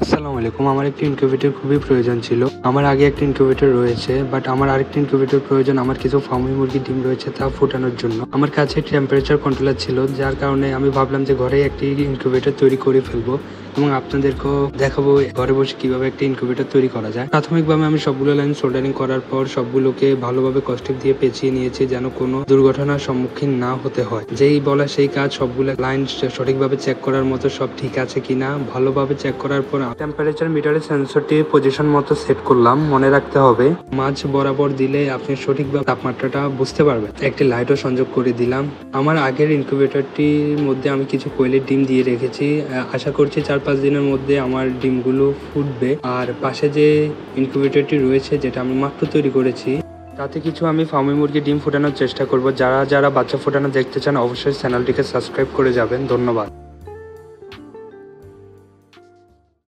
আসসালামু আলাইকুম। আমার একটি ইনকিউবেটর খুবই প্রয়োজন ছিল। আমার আগে একটা ইনকিউবেটর রয়েছে, বাট আমার আরেকটা ইনকিউবেটর প্রয়োজন। আমার কিছু ফার্মি মুরগির ডিম রয়েছে তা ফোটানোর জন্য। আমার কাছে টেম্পারেচার কন্ট্রোলার ছিল, যার কারণে আমি ভাবলাম যে ঘরেই একটি ইনকিউবেটর তৈরি করে ফেলবো এবং আপনাদেরকেও দেখাবো ঘরে বসে কিভাবে একটা ইনকিউবেটর তৈরি করা যায়। প্রাথমিকভাবে আমি সবগুলো লাইন সোল্ডারিং করার পর সবগুলোকে ভালোভাবে কস্টেপ দিয়ে পেঁচিয়ে নিয়েছি, যেন কোনো দুর্ঘটনার সম্মুখীন না হতে হয়। যেই বলা সেই কাজ, সবগুলো লাইন সঠিকভাবে চেক করার মতো সব ঠিক আছে কিনা ভালোভাবে চেক করার পর টেম্পারেচার মিটারের সেন্সরটি পজিশন মতো সেট করলাম। মনে রাখতে হবে মাঝ বরাবর দিলে আপনি সঠিকভাবে তাপমাত্রাটা বুঝতে পারবেন। একটি লাইটও সংযোগ করে দিলাম। আমার আগের ইনকিউবেটরটির মধ্যে আমি কিছু কোয়েলের ডিম দিয়ে রেখেছি। আশা করছি 4-5 দিনের মধ্যে আমার ডিমগুলো ফুটবে। আর পাশে যে ইনকিউবেটরটি রয়েছে, যেটা আমি মাত্র তৈরি করেছি, তাতে কিছু আমি ফার্মি মুরগি ডিম ফোটানোর চেষ্টা করব। যারা যারা বাচ্চা ফোটানো দেখতে চান অবশ্যই চ্যানেলটিকে সাবস্ক্রাইব করে যাবেন। ধন্যবাদ।